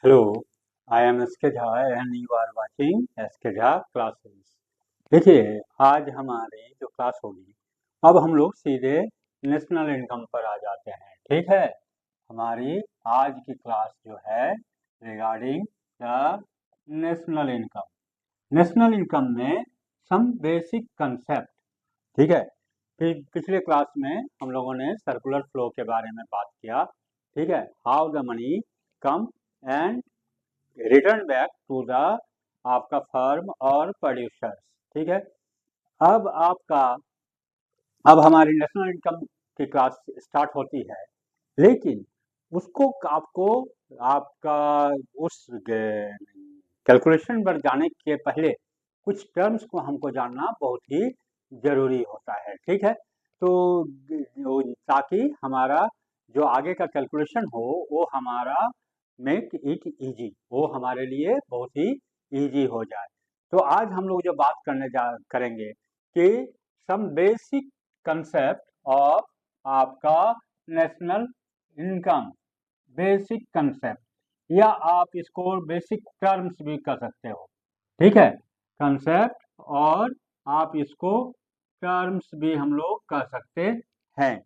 Hello, I am SK Jha and you are watching SK Jha classes. देखिए, आज हमारी जो क्लास होगी, अब हम लोग सीधे नेशनल इनकम पर आ जाते हैं। ठीक है, हमारी आज की क्लास जो है regarding the national income. National income में सम बेसिक कंसेप्ट। ठीक है, फिर पिछले क्लास में हम लोगों ने सर्कुलर फ्लो के बारे में बात किया। ठीक है, how the money come and return back to the आपका फर्म और प्रोड्यूसर्स। ठीक है, अब आपका अब हमारी नेशनल इनकम की क्लास स्टार्ट होती है, लेकिन उसको आपको आपका उस कैलकुलेशन पर जाने के पहले कुछ टर्म्स को हमको जानना बहुत ही जरूरी होता है। ठीक है, तो ताकि हमारा जो आगे का कैलकुलेशन हो वो हमारा मेक इट इजी, वो हमारे लिए बहुत ही इजी हो जाए। तो आज हम लोग जो बात करेंगे कि सम बेसिक कंसेप्ट ऑफ आपका नेशनल इनकम। बेसिक कंसेप्ट, या आप इसको बेसिक टर्म्स भी कर सकते हो। ठीक है, कंसेप्ट, और आप इसको टर्म्स भी हम लोग कर सकते हैं।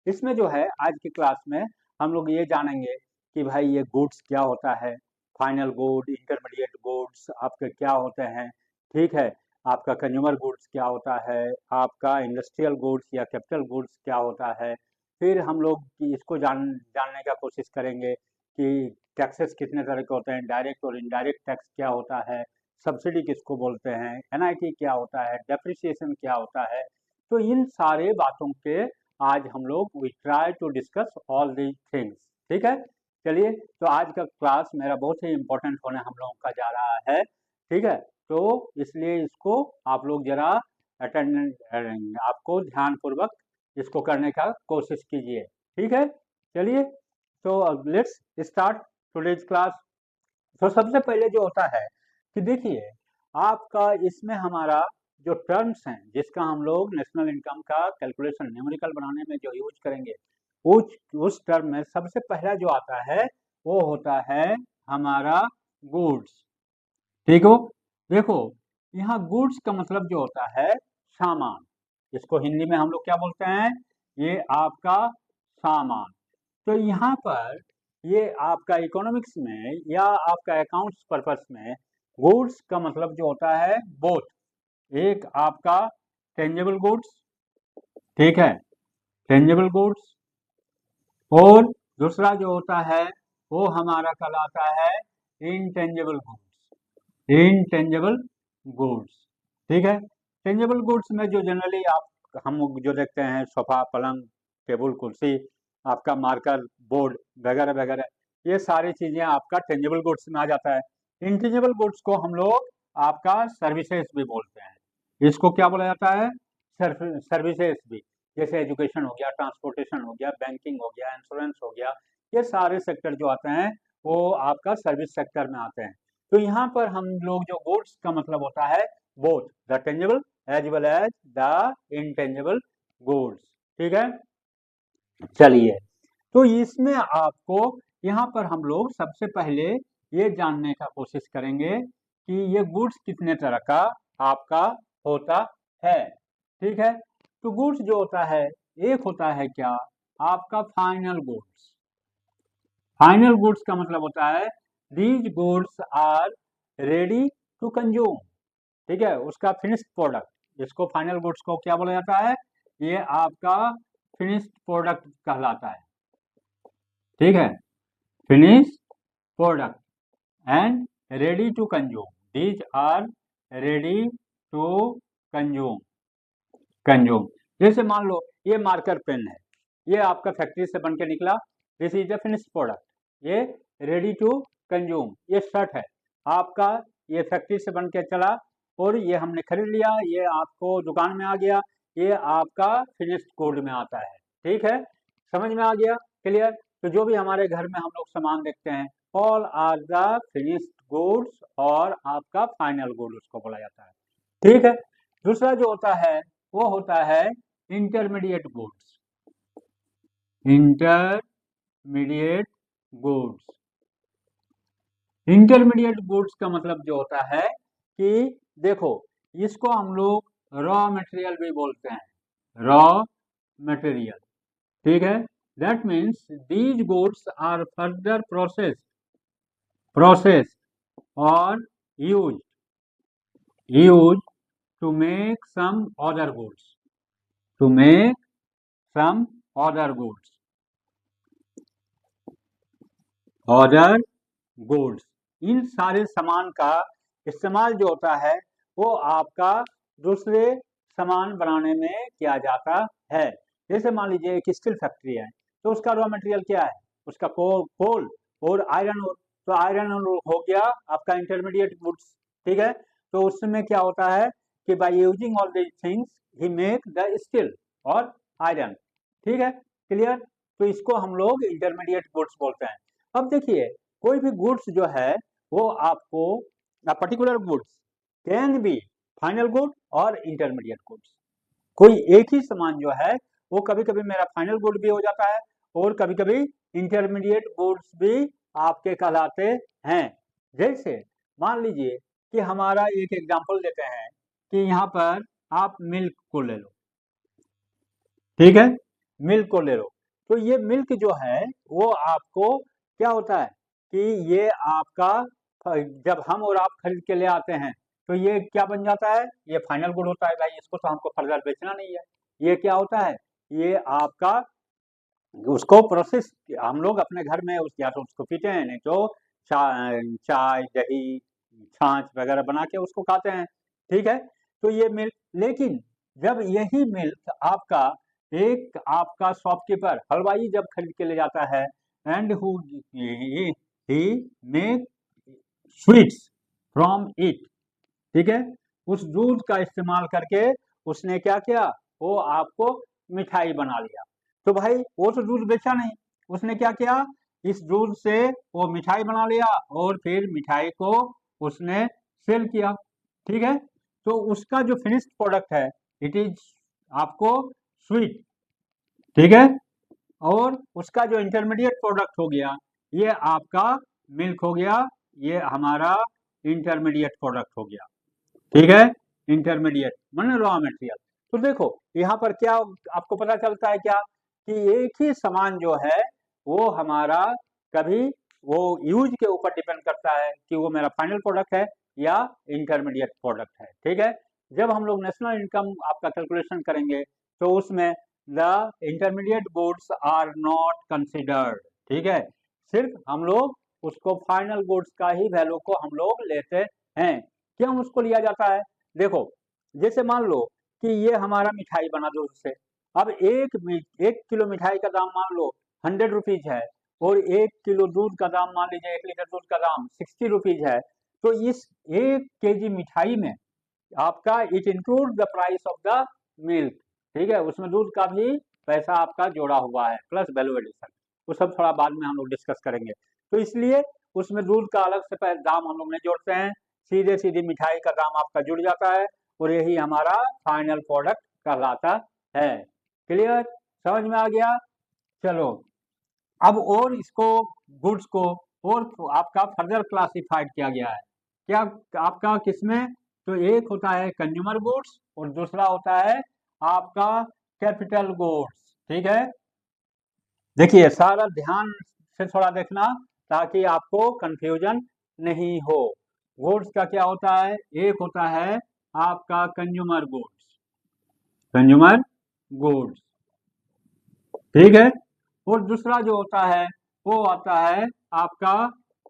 इसमें जो है आज की क्लास में हम लोग ये जानेंगे कि भाई ये गुड्स क्या होता है, फाइनल गुड, इंटरमीडिएट गुड्स आपके क्या होते हैं। ठीक है, आपका कंज्यूमर गुड्स क्या होता है, आपका इंडस्ट्रियल गुड्स या कैपिटल गुड्स क्या होता है। फिर हम लोग इसको जानने का कोशिश करेंगे कि टैक्सेस कितने तरह के होते हैं, डायरेक्ट और इनडायरेक्ट टैक्स क्या होता है, सब्सिडी किसको बोलते हैं, एनआईटी क्या होता है, डेप्रिसिएशन क्या होता है। तो इन सारे बातों के आज हम लोग we try to discuss all the things. ठीक है, चलिए, तो आज का क्लास मेरा बहुत ही इम्पोर्टेंट होने हम लोगों का जा रहा है। ठीक है, तो इसलिए इसको आप लोग जरा अटेंड आपको ध्यान पूर्वक इसको करने का कोशिश कीजिए। ठीक है, चलिए, तो लेट्स स्टार्ट टुडेज क्लास। तो सबसे पहले जो होता है कि देखिए, आपका इसमें हमारा जो टर्म्स हैं जिसका हम लोग नेशनल इनकम का कैलकुलेशन न्यूमेरिकल बनाने में जो यूज करेंगे, उस टर्म में सबसे पहला जो आता है वो होता है हमारा गुड्स। ठीक हो, देखो, यहाँ गुड्स का मतलब जो होता है सामान। इसको हिंदी में हम लोग क्या बोलते हैं, ये आपका सामान। तो यहाँ पर ये आपका इकोनॉमिक्स में या आपका अकाउंट्स पर्पस में गुड्स का मतलब जो होता है बोथ, एक आपका टेंजेबल गुड्स, ठीक है, टेंजेबल गुड्स, और दूसरा जो होता है वो हमारा कहलाता है इनटेंजेबल गुड्स। इनटेंजेबल गुड्स, ठीक है। टेंजेबल गुड्स में जो जनरली आप हम जो देखते हैं सोफा, पलंग, टेबल, कुर्सी, आपका मार्कर, बोर्ड वगैरह वगैरह, ये सारी चीजें आपका टेंजेबल गुड्स में आ जाता है। इंटेंजेबल गुड्स को हम लोग आपका सर्विसेज भी बोलते हैं। इसको क्या बोला जाता है, सर्विसेज भी। जैसे एजुकेशन हो गया, ट्रांसपोर्टेशन हो गया, बैंकिंग हो गया, इंश्योरेंस हो गया, ये सारे सेक्टर जो आते हैं वो आपका सर्विस सेक्टर में आते हैं। तो यहाँ पर हम लोग जो गुड्स का मतलब होता है both the tangible as well as the intangible goods. ठीक है, चलिए, तो इसमें आपको यहाँ पर हम लोग सबसे पहले ये जानने का कोशिश करेंगे कि ये गुड्स कितने तरह का आपका होता है। ठीक है, तो गुड्स जो होता है, एक होता है क्या, आपका फाइनल गुड्स। फाइनल गुड्स का मतलब होता है these goods are ready to consume. ठीक है, उसका फिनिश्ड प्रोडक्ट, इसको फाइनल गुड्स को क्या बोला जाता है, ये आपका फिनिश्ड प्रोडक्ट कहलाता है। ठीक है, finished product and ready to consume, these are ready to consume. Consume, जैसे मान लो ये मार्कर पेन है, ये आपका फैक्ट्री से बन के निकला, this is the finished product. ये रेडी टू कंज्यूम, ये शर्ट है आपका, ये फैक्ट्री से बन के चला और ये हमने खरीद लिया, ये आपको दुकान में आ गया, ये आपका फिनिश्ड गुड में आता है। ठीक है, समझ में आ गया, क्लियर। तो जो भी हमारे घर में हम लोग सामान देखते हैं, all are the finished goods, और आपका फाइनल गुड उसको बोला जाता है। ठीक है, दूसरा जो होता है वो होता है intermediate goods. Intermediate goods, intermediate goods का मतलब जो होता है कि देखो, इसको हम लोग रॉ मटेरियल भी बोलते हैं, रॉ मटेरियल, ठीक है। That means these goods are further process और use to make some other goods, to make some other goods, other goods. इन सारे सामान का इस्तेमाल जो होता है वो आपका दूसरे सामान बनाने में किया जाता है। जैसे मान लीजिए एक स्टील फैक्ट्री है, तो उसका रॉ मटेरियल क्या है, उसका कोल और आयरन ओर। तो आयरन ओर हो गया आपका इंटरमीडिएट गुड्स, ठीक है। तो उसमें क्या होता है कि by using all these things he make the steel और आयरन, ठीक है, क्लियर। तो इसको हम लोग इंटरमीडिएट गुड्स बोलते हैं। अब देखिए, कोई भी गुड्स जो है वो आपको particular goods can be final good और इंटरमीडिएट गुड्स। कोई एक ही सामान जो है वो कभी कभी मेरा फाइनल गुड भी हो जाता है और कभी कभी इंटरमीडिएट गुड्स भी आपके कहलाते हैं। जैसे मान लीजिए कि हमारा एक एग्जांपल देते हैं कि यहाँ पर आप मिल्क को ले लो, ठीक है, मिल्क को ले लो। तो ये मिल्क जो है वो आपको क्या होता है कि ये आपका जब हम और आप खरीद के ले आते हैं तो ये क्या बन जाता है, ये फाइनल गुड होता है भाई, इसको तो हमको फर्दर बेचना नहीं है। ये क्या होता है, ये आपका उसको प्रोसेस हम लोग अपने घर में या तो उसको पीते हैं, नहीं तो चाय दही छाछ वगैरह बना के उसको खाते हैं, ठीक है। तो ये मिल्क, लेकिन जब यही मिल्क आपका शॉपकीपर हलवाई जब खरीद के ले जाता है and who he make sweets from it, ठीक है, उस दूध का इस्तेमाल करके उसने क्या किया, वो आपको मिठाई बना लिया। तो भाई वो तो दूध बेचा नहीं, उसने क्या किया, इस दूध से वो मिठाई बना लिया और फिर मिठाई को उसने सेल किया, ठीक है। तो उसका जो फिनिश्ड प्रोडक्ट है इट इज आपको स्वीट, ठीक है। और उसका जो इंटरमीडिएट प्रोडक्ट हो गया ये आपका मिल्क हो गया, ये हमारा इंटरमीडिएट प्रोडक्ट हो गया, ठीक है। इंटरमीडिएट माने रॉ मटेरियल। तो देखो यहाँ पर क्या आपको पता चलता है क्या कि एक ही सामान जो है वो हमारा कभी वो यूज के ऊपर डिपेंड करता है कि वो मेरा फाइनल प्रोडक्ट है या इंटरमीडिएट प्रोडक्ट है, ठीक है। जब हम लोग नेशनल इनकम आपका कैलकुलेशन करेंगे तो उसमें the intermediate goods are not considered, ठीक है। सिर्फ हम लोग उसको फाइनल गुड्स का ही वैल्यू को हम लोग लेते हैं। क्यों उसको लिया जाता है, देखो जैसे मान लो कि ये हमारा मिठाई बना दूध से। अब एक किलो मिठाई का दाम मान लो 100 रुपीज है और 1 किलो दूध का दाम मान लीजिए 1 लीटर दूध का दाम 60 रुपीज है। तो इस 1 केजी मिठाई में आपका it include the price of the milk, ठीक है, उसमें दूध का भी पैसा आपका जोड़ा हुआ है प्लस वैल्यू एडिशन, वो सब थोड़ा बाद में हम लोग डिस्कस करेंगे। तो इसलिए उसमें दूध का अलग से दाम हम लोग नहीं जोड़ते हैं, सीधे सीधे मिठाई का दाम आपका जुड़ जाता है और यही हमारा फाइनल प्रोडक्ट कहलाता है। क्लियर, समझ में आ गया। चलो अब और इसको गुड्स को और आपका फर्दर क्लासिफाइड किया गया है, क्या आपका किसमें, तो एक होता है कंज्यूमर गुड्स और दूसरा होता है आपका कैपिटल गुड्स, ठीक है। देखिए सारा ध्यान से थोड़ा देखना ताकि आपको कंफ्यूजन नहीं हो। गुड्स का क्या होता है, एक होता है आपका कंज्यूमर गुड्स, ठीक है, और दूसरा जो होता है वो आता है आपका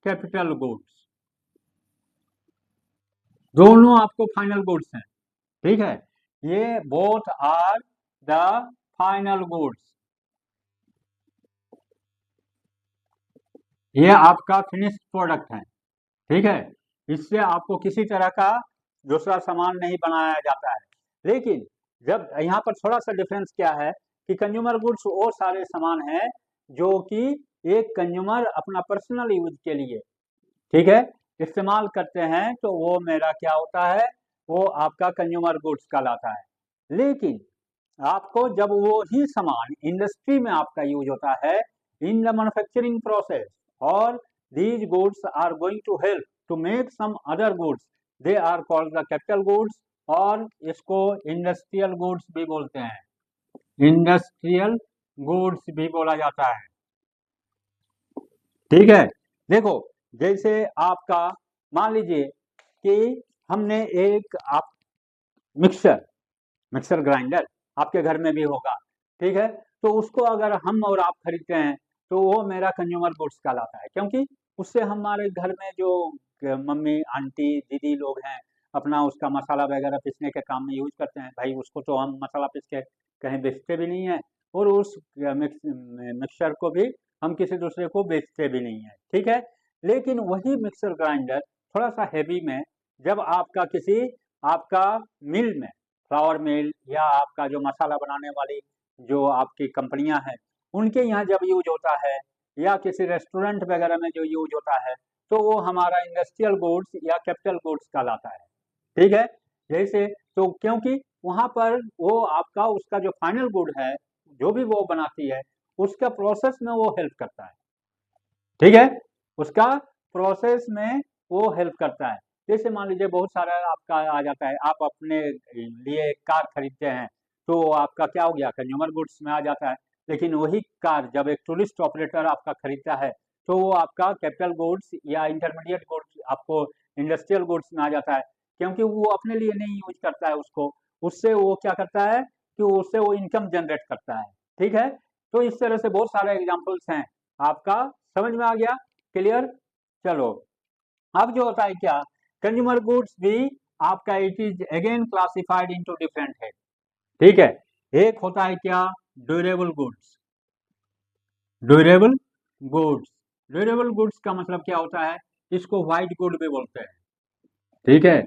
कैपिटल गुड्स। दोनों आपको फाइनल गुड्स हैं, ठीक है, ये both are the final goods. ये आपका फिनिश्ड प्रोडक्ट है, ठीक है, इससे आपको किसी तरह का दूसरा सामान नहीं बनाया जाता है। लेकिन जब यहाँ पर थोड़ा सा डिफरेंस क्या है कि कंज्यूमर गुड्स वो सारे सामान हैं जो कि एक कंज्यूमर अपना पर्सनल यूज के लिए, ठीक है, इस्तेमाल करते हैं, तो वो मेरा क्या होता है, वो आपका कंज्यूमर गुड्स कहलाता है। लेकिन आपको जब वो ही सामान इंडस्ट्री में आपका यूज होता है इन द मैन्युफैक्चरिंग प्रोसेस और these goods are going to help to make some other goods, they are called the capital goods, और इसको इंडस्ट्रियल गुड्स भी बोलते हैं, इंडस्ट्रियल गुड्स भी बोला जाता है। ठीक है, देखो जैसे आपका मान लीजिए कि हमने एक आप मिक्सर ग्राइंडर आपके घर में भी होगा, ठीक है, तो उसको अगर हम और आप खरीदते हैं तो वो मेरा कंज्यूमर गुड्स कहलाता है, क्योंकि उससे हमारे घर में जो मम्मी आंटी दीदी लोग हैं अपना उसका मसाला वगैरह पीसने के काम में यूज करते हैं, भाई उसको तो हम मसाला पीस के कहीं बेचते भी नहीं है और उस मिक्सर को भी हम किसी दूसरे को बेचते भी नहीं है। ठीक है, लेकिन वही मिक्सर ग्राइंडर थोड़ा सा हैवी में जब आपका किसी आपका मिल में, फ्लावर मिल या आपका जो मसाला बनाने वाली जो आपकी कंपनियां हैं उनके यहाँ जब यूज होता है या किसी रेस्टोरेंट वगैरह में जो यूज होता है तो वो हमारा इंडस्ट्रियल गुड्स या कैपिटल गुड्स कहलाता है। ठीक है, जैसे तो क्योंकि वहां पर वो आपका उसका जो फाइनल गुड है जो भी वो बनाती है उसका प्रोसेस में वो हेल्प करता है। ठीक है, उसका प्रोसेस में वो हेल्प करता है। जैसे मान लीजिए बहुत सारा आपका आ जाता है, आप अपने लिए एक कार खरीदते हैं तो आपका क्या हो गया, कंज्यूमर गुड्स में आ जाता है, लेकिन वही कार जब एक टूरिस्ट ऑपरेटर आपका खरीदता है तो वो आपका कैपिटल गुड्स या इंटरमीडिएट गुड्स आपको इंडस्ट्रियल गुड्स में आ जाता है, क्योंकि वो अपने लिए नहीं यूज करता है उसको, उससे वो क्या करता है कि उससे वो इनकम जनरेट करता है। ठीक है, तो इस तरह से बहुत सारे एग्जाम्पल्स हैं, आपका समझ में आ गया, क्लियर। चलो अब जो होता है क्या, कंज्यूमर गुड्स भी आपका it is again classified into different है। ठीक है, एक होता है क्या, durable goods. Durable goods, durable goods का मतलब क्या होता है, इसको व्हाइट गुड भी बोलते हैं। ठीक है,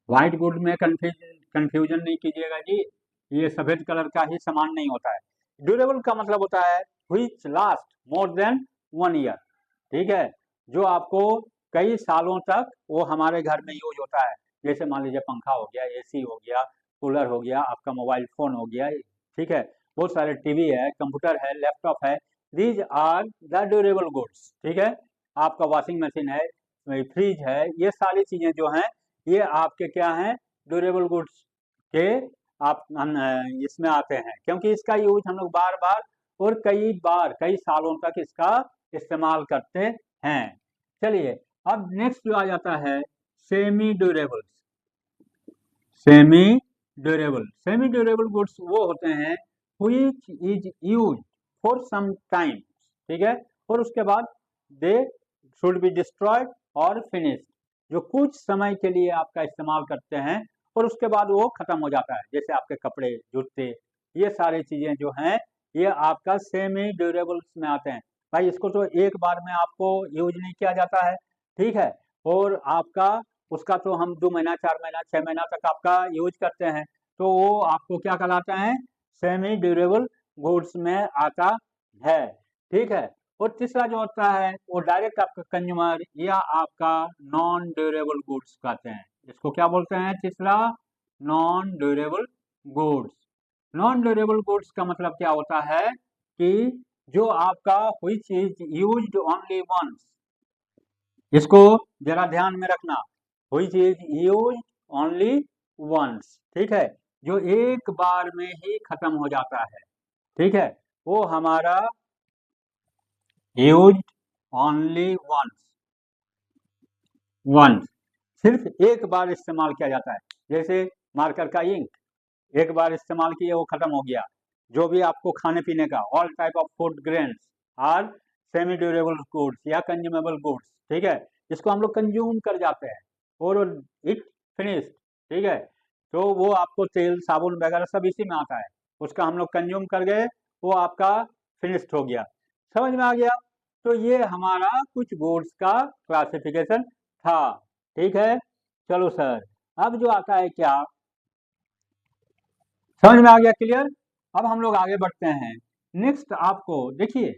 व्हाइट गुड में कंफ्यूजन नहीं कीजिएगा जी, ये सफेद कलर का ही सामान नहीं होता है। ड्यूरेबल का मतलब होता है which last more than 1 year. ठीक है, जो आपको कई सालों तक वो हमारे घर में यूज होता है, जैसे मान लीजिए पंखा हो गया, एसी हो गया, कूलर हो गया, आपका मोबाइल फोन हो गया। ठीक है, बहुत सारे टीवी है, कंप्यूटर है, लैपटॉप है, these are the durable goods. ठीक है, आपका वॉशिंग मशीन है, फ्रिज है, ये सारी चीजें जो हैं ये आपके क्या हैं, ड्यूरेबल गुड्स के आप इसमें आते हैं, क्योंकि इसका यूज हम लोग बार बार और कई बार कई सालों तक इसका इस्तेमाल करते हैं। चलिए अब नेक्स्ट जो आ जाता है semi durable. Semi durable goods वो होते हैं which is used for some time. ठीक है, और उसके बाद दे शुड बी डिस्ट्रॉयड और फिनिश्ड, जो कुछ समय के लिए आपका इस्तेमाल करते हैं और उसके बाद वो खत्म हो जाता है, जैसे आपके कपड़े, जूते, ये सारी चीजें जो हैं ये आपका सेमी ड्यूरेबल्स में आते हैं। भाई इसको तो एक बार में आपको यूज नहीं किया जाता है, ठीक है, और आपका उसका तो हम 2 महीना 4 महीना 6 महीना तक आपका यूज करते हैं, तो वो आपको क्या कहलाता है, सेमी ड्यूरेबल गुड्स में आता है। ठीक है, और तीसरा जो होता है वो डायरेक्ट आपका कंज्यूमर या आपका नॉन ड्यूरेबल गुड्स कहते हैं, इसको क्या बोलते हैं, तीसरा non durable goods. Non durable goods का मतलब क्या होता है कि जो आपका which is used only once, इसको जरा ध्यान में रखना, which is used only once. ठीक है, जो एक बार में ही खत्म हो जाता है, ठीक है, वो हमारा यूज्ड ओनली वंस, सिर्फ एक बार इस्तेमाल किया जाता है, जैसे मार्कर का इंक एक बार इस्तेमाल किए वो खत्म हो गया। जो भी आपको खाने पीने का all type of food grains are semi durable goods या कंज्यूमेबल गुड्स। ठीक है, इसको हम लोग कंज्यूम कर जाते हैं और इट फिनिश्ड। ठीक है, तो वो आपको तेल साबुन वगैरह सब इसी में आता है, उसका हम लोग कंज्यूम कर गए, वो आपका फिनिश्ड हो गया। समझ में आ गया, तो ये हमारा कुछ गुड्स का क्लासिफिकेशन था। ठीक है, चलो सर अब जो आता है क्या, समझ में आ गया, क्लियर। अब हम लोग आगे बढ़ते हैं। नेक्स्ट आपको देखिए,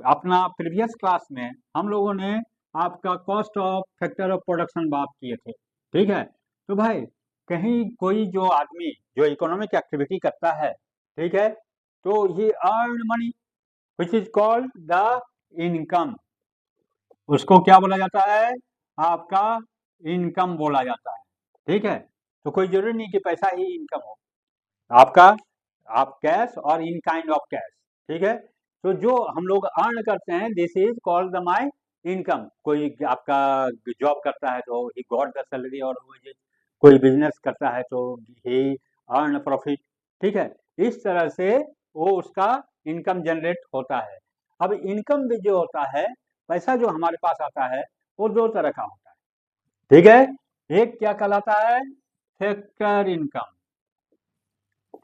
अपना प्रीवियस क्लास में हम लोगों ने आपका cost of factor of production बात किए थे। ठीक है, तो भाई कहीं कोई जो आदमी जो इकोनॉमिक एक्टिविटी करता है, ठीक है, तो ये earn money which is called the income, उसको क्या बोला जाता है, आपका इनकम बोला जाता है। ठीक है, तो कोई जरूरी नहीं कि पैसा ही इनकम हो, आपका आप कैश और इन काइंड ऑफ कैश। ठीक है, तो जो हम लोग अर्न करते हैं this is called the my income. कोई आपका जॉब करता है तो ही गॉट द सैलरी और कोई बिजनेस करता है तो ही अर्न प्रॉफिट। ठीक है, इस तरह से वो उसका इनकम जनरेट होता है। अब इनकम भी जो होता है, पैसा जो हमारे पास आता है वो दो तरह का होता है। ठीक है, एक क्या कहलाता है, फैक्टर इनकम।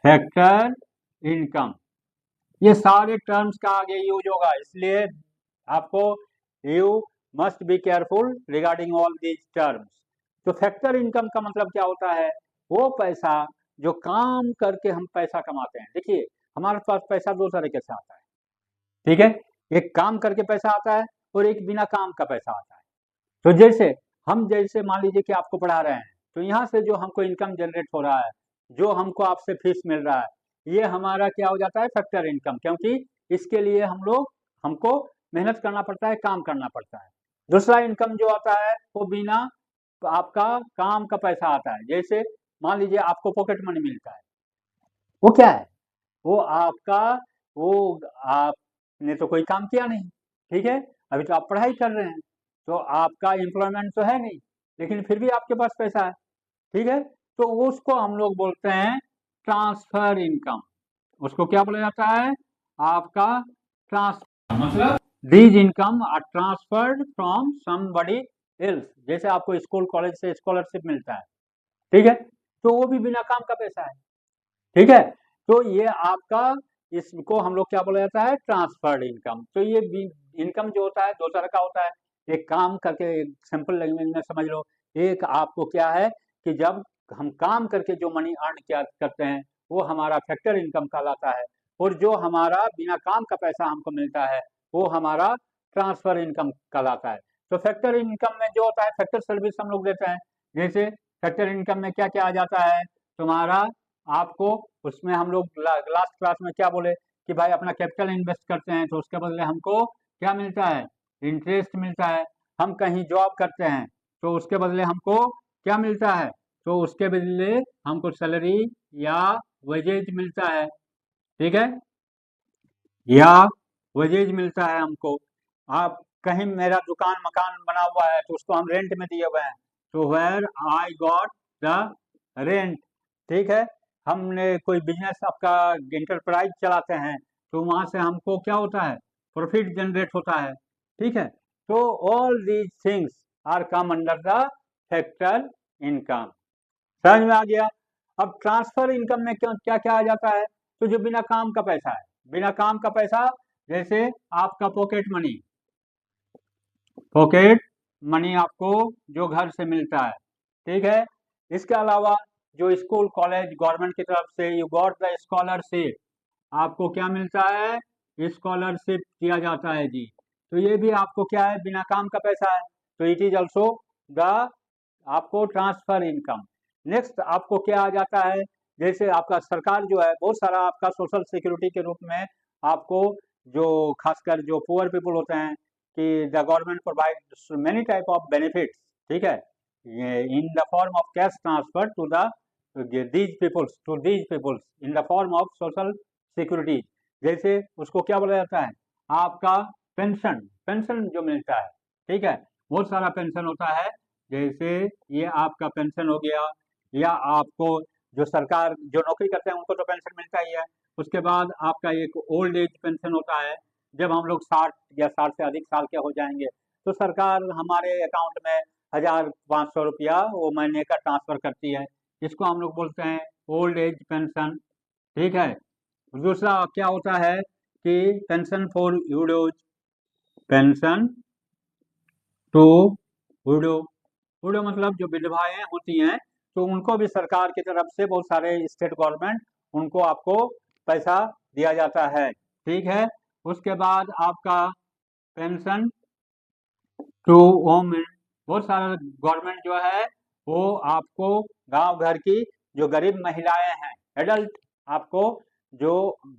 फैक्टर इनकम, ये सारे टर्म्स का आगे यूज होगा, इसलिए आपको you must be careful regarding all these terms. तो फैक्टर इनकम का मतलब क्या होता है, वो पैसा जो काम करके हम पैसा कमाते हैं। देखिए, हमारे पास पैसा दो तरीके से आता है। ठीक है, एक काम करके पैसा आता है और एक बिना काम का पैसा आता है। तो जैसे मान लीजिए कि आपको पढ़ा रहे हैं, तो यहाँ से जो हमको इनकम जनरेट हो रहा है, जो हमको आपसे फीस मिल रहा है, ये हमारा क्या हो जाता है, फैक्टर इनकम, क्योंकि इसके लिए हमको मेहनत करना पड़ता है, काम करना पड़ता है। दूसरा इनकम जो आता है वो बिना आपका काम का पैसा आता है। जैसे मान लीजिए आपको पॉकेट मनी मिलता है, वो क्या है, वो आपका वो आपने तो कोई काम किया नहीं। ठीक है, अभी तो आप पढ़ाई कर रहे हैं, तो आपका एम्प्लॉयमेंट तो है नहीं, लेकिन फिर भी आपके पास पैसा है। ठीक है, तो उसको हम लोग बोलते हैं ट्रांसफर इनकम। उसको क्या बोला जाता है, आपका ट्रांसफर, मतलब these income are transferred from somebody else. जैसे आपको स्कूल कॉलेज से स्कॉलरशिप मिलता है, ठीक है, तो वो भी बिना काम का पैसा है। ठीक है, तो ये आपका, इसको हम लोग क्या बोला जाता है, ट्रांसफर्ड इनकम। तो ये इनकम जो होता है दो तरह का होता है। एक काम करके, सिंपल लैंग्वेज में समझ लो, एक आपको क्या है कि जब हम काम करके जो मनी अर्न किया करते हैं वो हमारा फैक्टर इनकम कहलाता है, और जो हमारा बिना काम का पैसा हमको मिलता है वो हमारा ट्रांसफर इनकम कहलाता है। तो फैक्टर इनकम में जो होता है, फैक्टर सर्विस हम लोग देते हैं। जैसे फैक्टर इनकम में क्या क्या आ जाता है तुम्हारा, आपको उसमें हम लोग लास्ट क्लास में क्या बोले कि भाई अपना कैपिटल इन्वेस्ट करते हैं तो उसके बदले हमको क्या मिलता है, इंटरेस्ट मिलता है। हम कहीं जॉब करते हैं तो उसके बदले हमको क्या मिलता है, तो उसके बदले हमको सैलरी या वेजेज मिलता है। ठीक है, या वेजेज मिलता है हमको। आप कहीं, मेरा दुकान मकान बना हुआ है तो उसको हम रेंट में दिए हुए हैं, तो where I got the rent. ठीक है, हमने कोई बिजनेस आपका इंटरप्राइज चलाते हैं तो वहां से हमको क्या होता है, प्रॉफिट जनरेट होता है। ठीक है, तो all these things are come under the factor income. समझ में आ गया। अब ट्रांसफर इनकम में क्या क्या आ जाता है, तो जो बिना काम का पैसा है, बिना काम का पैसा, जैसे आपका पॉकेट मनी आपको जो घर से मिलता है। ठीक है, इसके अलावा जो स्कूल कॉलेज गवर्नमेंट की तरफ से यू गॉट द स्कॉलरशिप, आपको क्या मिलता है, स्कॉलरशिप दिया जाता है जी। तो ये भी आपको क्या है, बिना काम का पैसा है, तो इट इज ऑल्सो द आपको ट्रांसफर इनकम। नेक्स्ट आपको क्या आ जाता है, जैसे आपका सरकार जो है बहुत सारा आपका सोशल सिक्योरिटी के रूप में आपको, जो खासकर जो पुअर पीपल होते हैं, कि the government provide many type of benefits. ठीक है, in the form of cash transfer to the these peoples in the form of social security. जैसे उसको क्या बोला जाता है, आपका पेंशन, पेंशन जो मिलता है। ठीक है, बहुत सारा पेंशन होता है, जैसे ये आपका पेंशन हो गया, या आपको जो सरकार जो नौकरी करते हैं उनको तो पेंशन मिलता ही है। उसके बाद आपका एक ओल्ड एज पेंशन होता है, जब हम लोग 60 या 60 से अधिक साल के हो जाएंगे तो सरकार हमारे अकाउंट में 1500 रुपया वो महीने का ट्रांसफर करती है, इसको हम लोग बोलते हैं ओल्ड एज पेंशन। ठीक है, दूसरा क्या होता है कि pension for widows, pension to widow, widow मतलब जो विधवाएं होती हैं, तो उनको भी सरकार की तरफ से बहुत सारे स्टेट गवर्नमेंट उनको आपको पैसा दिया जाता है। ठीक है, उसके बाद आपका पेंशन टू वोमेन, बहुत सारा गवर्नमेंट जो है वो आपको गांव घर की जो गरीब महिलाएं हैं, एडल्ट, आपको जो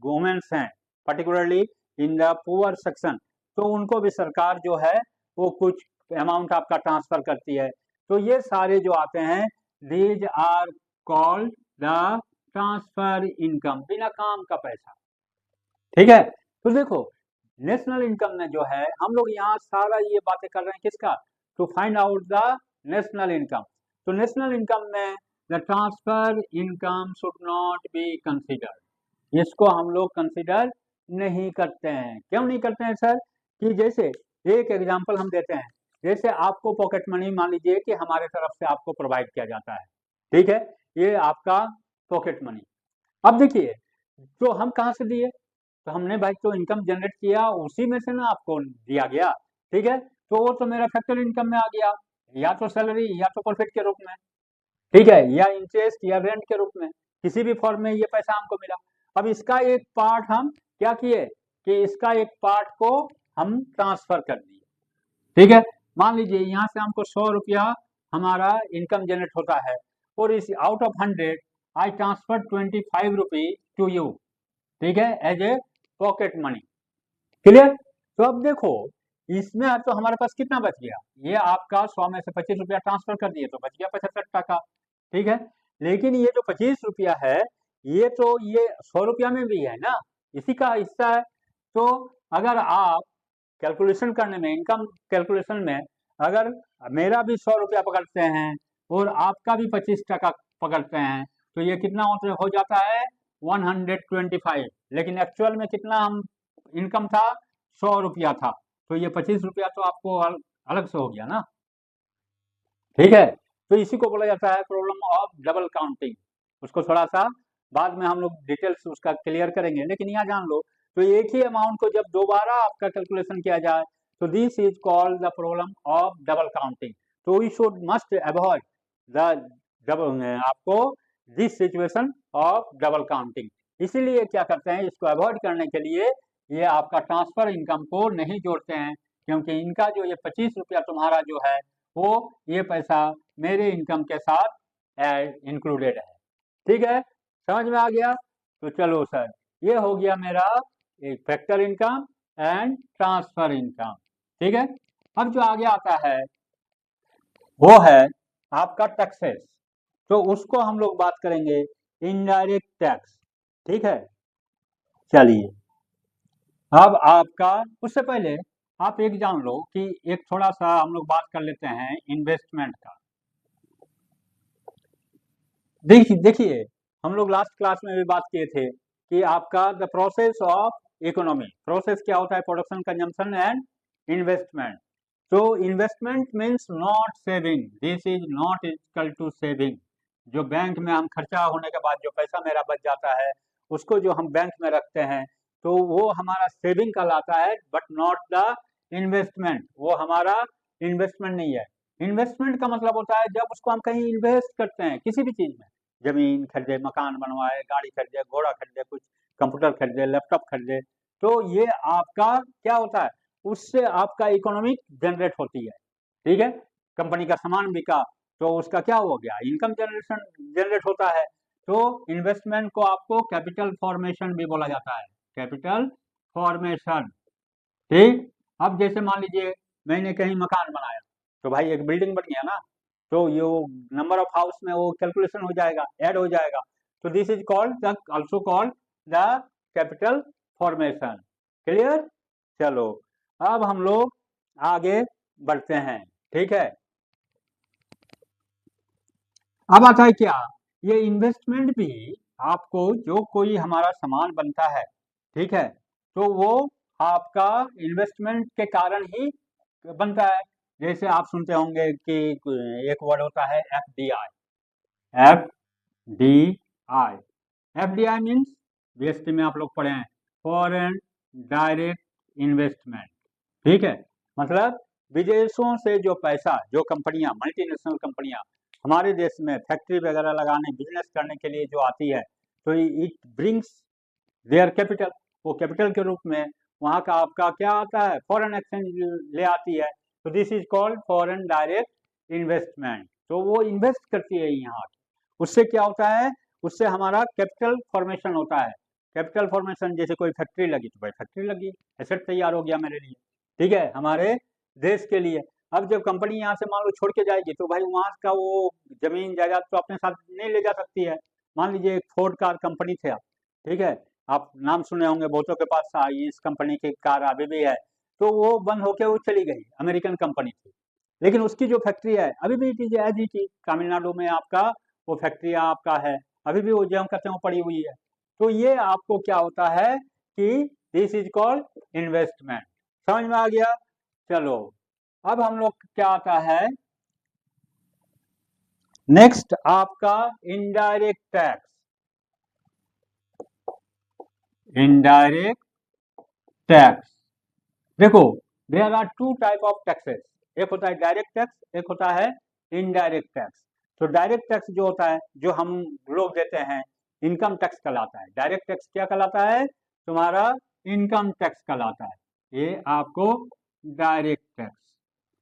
वुमेन्स हैं particularly in the poor section, तो उनको भी सरकार जो है वो कुछ अमाउंट आपका ट्रांसफर करती है। तो ये सारे जो आते हैं these are called the transfer income, बिना काम का पैसा। ठीक है, तो देखो नेशनल इनकम में जो है हम लोग यहाँ सारा ये बातें कर रहे हैं किसका, to find out the national income. तो नेशनल इनकम में the transfer income should not be considered, इसको हम लोग कंसिडर नहीं करते हैं। क्यों नहीं करते हैं सर? कि जैसे एक एग्जांपल हम देते हैं, जैसे आपको पॉकेट मनी मान लीजिए कि हमारे तरफ से आपको प्रोवाइड किया जाता है, ठीक है, ये आपका पॉकेट मनी। अब देखिए तो हम कहाँ से दिए, तो हमने भाई तो इनकम जनरेट किया उसी में से ना आपको दिया गया, ठीक है, तो वो तो मेरा फैक्टर इनकम में आ गया, या तो सैलरी या तो प्रॉफिट के रूप में, ठीक है, या इंटरेस्ट या रेंट के रूप में, किसी भी फॉर्म में ये पैसा हमको मिला। अब इसका एक पार्ट हम क्या किए कि इसका एक पार्ट को हम ट्रांसफर कर दिए, ठीक है। मान लीजिए यहाँ से हमको 100 रुपया हमारा इनकम जनरेट होता है और इस out of 100 I transfer 25 rupees to you, ठीक है, as a pocket money. Clear? तो अब देखो इसमें तो हमारे पास कितना बच गया, ये आपका 100 में से 25 रुपया ट्रांसफर कर दिए तो बच गया 75 टका, ठीक है। लेकिन ये जो 25 रुपया है ये तो ये 100 रुपया में भी है ना, इसी का हिस्सा है। तो अगर आप कैलकुलेशन करने में, इनकम कैलकुलेशन में अगर मेरा भी 100 रुपया पकड़ते हैं और आपका भी 25 टका पकड़ते हैं तो ये कितना हो जाता है 125, लेकिन एक्चुअल में कितना हम इनकम था 100 रुपया था, तो ये 25 रुपया तो आपको अलग से हो गया ना, ठीक है। तो इसी को बोला जाता है प्रॉब्लम ऑफ डबल काउंटिंग। उसको थोड़ा सा बाद में हम लोग डिटेल्स उसका क्लियर करेंगे, लेकिन यहाँ जान लो तो एक ही अमाउंट को जब दोबारा आपका कैलकुलेशन किया जाए तो this is called the problem of double counting. तो we should must avoid the double आपको this situation of double counting. इसीलिए क्या करते हैं, इसको अवॉइड करने के लिए ये आपका ट्रांसफर इनकम को नहीं जोड़ते हैं, क्योंकि इनका जो ये 25 रुपया तुम्हारा जो है वो ये पैसा मेरे इनकम के साथ इंक्लूडेड है, ठीक है। समझ में आ गया? तो चलो सर ये हो गया मेरा एक factor income and transfer income, ठीक है। अब जो आगे आता है वो है आपका टैक्सेस, तो उसको हम लोग बात करेंगे इनडायरेक्ट टैक्स, ठीक है। चलिए अब आपका उससे पहले आप एक जान लो कि एक थोड़ा सा हम लोग बात कर लेते हैं इन्वेस्टमेंट का। देखिए हम लोग लास्ट क्लास में भी बात किए थे कि आपका the process of economy, process क्या होता है, प्रोडक्शन, कंजम्पशन एंड इन्वेस्टमेंट। तो investment means not saving, this is not equal to saving. जो बैंक में हम खर्चा होने के बाद जो पैसा मेरा बच जाता है उसको जो हम बैंक में रखते हैं तो वो हमारा सेविंग कहलाता है, बट नॉट द इन्वेस्टमेंट, वो हमारा इन्वेस्टमेंट नहीं है। इन्वेस्टमेंट का मतलब होता है जब उसको हम कहीं इन्वेस्ट करते हैं किसी भी चीज में, जमीन खरीदे, मकान बनवाए, गाड़ी खरीदे, घोड़ा खरीदे, कुछ कंप्यूटर खरीदे, लैपटॉप खरीदे, तो ये आपका क्या होता है, उससे आपका इकोनॉमिक जनरेट होती है, ठीक है। कंपनी का सामान बिका तो उसका क्या हो गया, इनकम जनरेट होता है। तो इन्वेस्टमेंट को आपको कैपिटल फॉर्मेशन भी बोला जाता है, कैपिटल फॉर्मेशन, ठीक। अब जैसे मान लीजिए मैंने कहीं मकान बनाया तो भाई एक बिल्डिंग बन गया ना, तो ये नंबर ऑफ हाउस में वो कैलकुलेशन हो जाएगा, ऐड हो जाएगा, तो this is called the also called the capital formation. Clear? चलो अब हम लोग आगे बढ़ते हैं, ठीक है। अब आता है क्या, ये इन्वेस्टमेंट भी आपको जो कोई हमारा सामान बनता है, ठीक है, तो वो आपका इन्वेस्टमेंट के कारण ही बनता है। जैसे आप सुनते होंगे कि एक वर्ड होता है FDI, FDI, FDI means BST में आप लोग पढ़े हैं, फॉरेन डायरेक्ट इन्वेस्टमेंट, ठीक है। मतलब विदेशों से जो पैसा, जो कंपनियां, मल्टीनेशनल कंपनियां हमारे देश में फैक्ट्री वगैरह लगाने, बिजनेस करने के लिए जो आती है तो इट ब्रिंग्स देयर कैपिटल, वो कैपिटल के रूप में वहाँ का आपका क्या आता है, फॉरेन एक्सचेंज ले आती है, तो this is called foreign direct investment. तो वो इन्वेस्ट करती है यहाँ, उससे क्या होता है, उससे हमारा कैपिटल फॉर्मेशन होता है। कैपिटल फॉर्मेशन जैसे कोई फैक्ट्री लगी तो भाई फैक्ट्री लगी, एसेट तैयार हो गया मेरे लिए, ठीक है, हमारे देश के लिए। अब जब कंपनी यहाँ से मान लो छोड़ के जाएगी तो भाई वहाँ का वो जमीन जायदाद तो अपने साथ नहीं ले जा सकती है। मान लीजिए एक फोर्ड कार कंपनी थे आप, ठीक है, आप नाम सुने होंगे, बहुतों के पास इस कंपनी की कार अभी भी है। तो वो बंद होके वो चली गई, अमेरिकन कंपनी थी, लेकिन उसकी जो फैक्ट्री है अभी भी it is as it is, Tamil Nadu में आपका वो फैक्ट्री आपका है, अभी भी वो जो हम कहते हैं वो पड़ी हुई है। तो ये आपको क्या होता है कि दिस इज कॉल्ड इन्वेस्टमेंट। समझ में आ गया? चलो अब हम लोग क्या आता है नेक्स्ट आपका इनडायरेक्ट टैक्स। इनडायरेक्ट टैक्स, देखो there are two type of taxes, एक होता है डायरेक्ट टैक्स, एक होता है इनडायरेक्ट टैक्स। तो डायरेक्ट टैक्स जो होता है जो हम लोग देते हैं इनकम टैक्स कहलाता है। डायरेक्ट टैक्स क्या कहलाता है? तुम्हारा इनकम टैक्स कहलाता है, ये आपको डायरेक्ट टैक्स,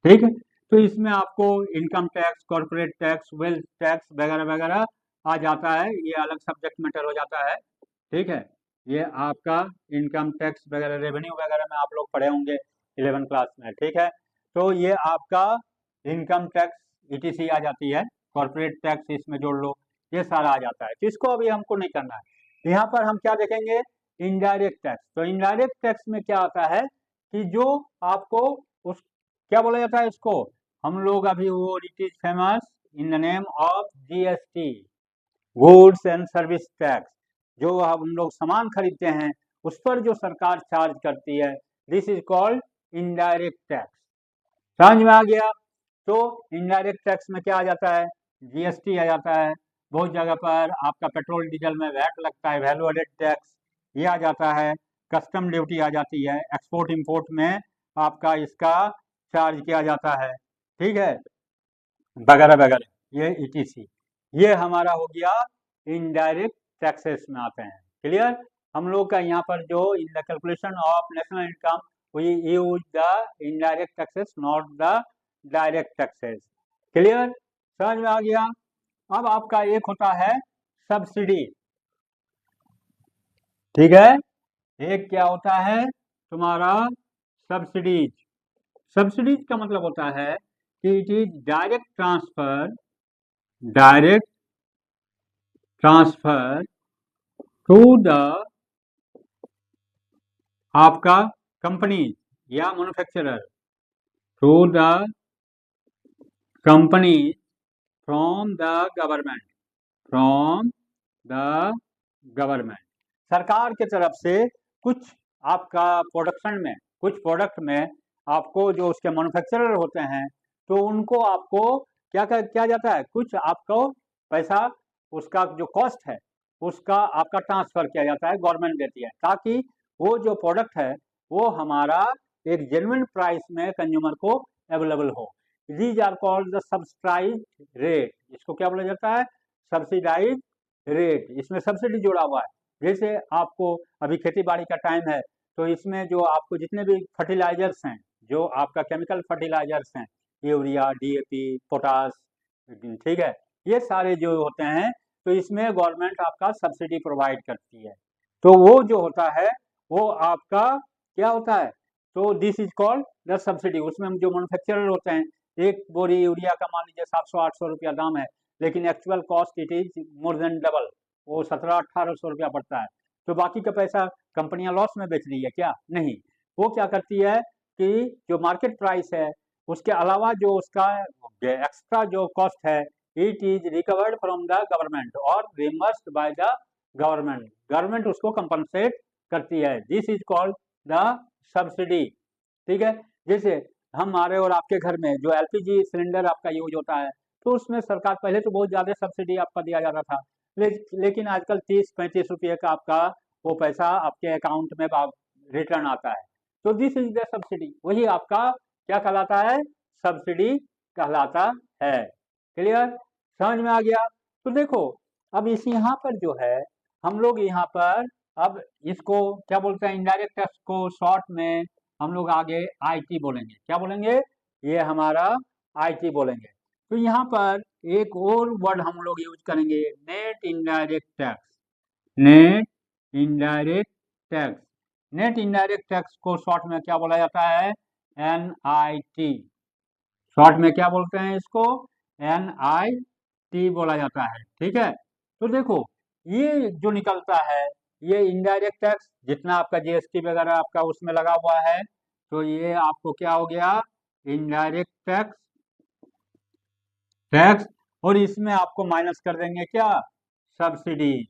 ठीक है। तो इसमें आपको income tax, corporate tax, wealth tax वगैरह वगैरह आ जाता है, ये अलग सब्जेक्ट मैटर हो जाता है, ठीक है। ये आपका इनकम टैक्स वगैरह, रेवेन्यू वगैरह में आप लोग पढ़े होंगे 11 क्लास में, ठीक है। तो ये आपका इनकम टैक्स ईटीसी आ जाती है, कॉर्पोरेट टैक्स इसमें जोड़ लो, ये सारा आ जाता है। तो इसको अभी हमको नहीं करना है। यहाँ पर हम क्या देखेंगे? Indirect tax. तो इनडायरेक्ट टैक्स में क्या आता है कि जो आपको उस क्या बोला जाता है इसको, हम लोग अभी वो it is famous in the name of GST, goods and service tax. जो हम लोग सामान खरीदते हैं उस पर जो सरकार चार्ज करती है, this is called indirect tax. समझ में आ गया? तो इनडायरेक्ट टैक्स में क्या आ जाता है? जीएसटी आ जाता है, बहुत जगह पर आपका पेट्रोल डीजल में वैट लगता है, वैल्यू एडेड टैक्स, ये आ जाता है, कस्टम ड्यूटी आ जाती है, एक्सपोर्ट इंपोर्ट में आपका इसका चार्ज किया जाता है, ठीक है, वगैरह वगैरह, ये ईटीसी, ये हमारा हो गया इनडायरेक्ट टैक्सेस में आते हैं। क्लियर? हम लोग का यहाँ पर जो in the calculation of national income we use the indirect taxes not the direct taxes. Clear? समझ में आ गया? अब आपका एक होता है सब्सिडी, ठीक है, एक क्या होता है तुम्हारा सब्सिडीज। सब्सिडीज का मतलब होता है कि it is direct transfer to the आपका कंपनी या manufacturer, to the company from the government, from the government, सरकार के तरफ से कुछ आपका प्रोडक्शन में, कुछ प्रोडक्ट में आपको जो उसके मैन्युफैक्चरर होते हैं तो उनको आपको क्या किया जाता है, कुछ आपको पैसा उसका जो कॉस्ट है उसका आपका ट्रांसफर किया जाता है, गवर्नमेंट देती है, ताकि वो जो प्रोडक्ट है वो हमारा एक जेन्युइन प्राइस में कंज्यूमर को अवेलेबल हो। These are called the subsidise rate, इसको क्या बोला जाता है? Subsidise rate. इसमें सब्सिडी जोड़ा हुआ है। जैसे आपको अभी खेती बाड़ी का टाइम है तो इसमें जो आपको जितने भी फर्टिलाइजर्स हैं, जो आपका केमिकल फर्टिलाइजर्स हैं, यूरिया, डीएपी, पोटास, ठीक है, ये सारे जो होते हैं तो इसमें गवर्नमेंट आपका सब्सिडी प्रोवाइड करती है। तो वो जो होता है वो आपका क्या होता है? तो this is called the subsidy. उसमें जो मैन्युफैक्चरर होते हैं, एक बोरी यूरिया का मान लीजिए 700-800 रुपया दाम है, लेकिन actual cost it is more than double, वो 1700-1800 रुपया पड़ता है। तो बाकी का पैसा कंपनियां लॉस में बेच रही है क्या? नहीं, वो क्या करती है कि जो मार्केट प्राइस है उसके अलावा जो उसका एक्स्ट्रा जो कॉस्ट है it is recovered from the government और रिमबर्स्ड बाय द गवर्नमेंट, गवर्नमेंट उसको कंपनसेट करती है। This is called the subsidy, ठीक है। जैसे हमारे और आपके घर में जो एलपीजी सिलेंडर आपका यूज होता है तो उसमें सरकार पहले तो बहुत ज्यादा सब्सिडी आपका दिया जाता था, लेकिन आजकल 30-35 रुपये का आपका वो पैसा आपके अकाउंट में रिटर्न आता है। तो दिस इज द सब्सिडी, वही आपका क्या कहलाता है? सब्सिडी कहलाता है। क्लियर? समझ में आ गया? तो देखो अब इस यहाँ पर जो है हम लोग यहाँ पर अब इसको क्या बोलते हैं, इनडायरेक्ट टैक्स को शॉर्ट में हम लोग आगे आईटी बोलेंगे। क्या बोलेंगे? ये हमारा आईटी बोलेंगे। तो यहाँ पर एक और वर्ड हम लोग यूज करेंगे, net indirect tax. Net indirect tax, net indirect tax को शॉर्ट में क्या बोला जाता है? NIT, शॉर्ट में क्या बोलते हैं इसको, NIT बोला जाता है। ठीक है, तो देखो ये जो निकलता है ये इनडायरेक्ट टैक्स, जितना आपका जीएसटी वगैरह आपका उसमें लगा हुआ है, तो ये आपको क्या हो गया, इनडायरेक्ट टैक्स, और इसमें आपको माइनस कर देंगे क्या, सब्सिडीज,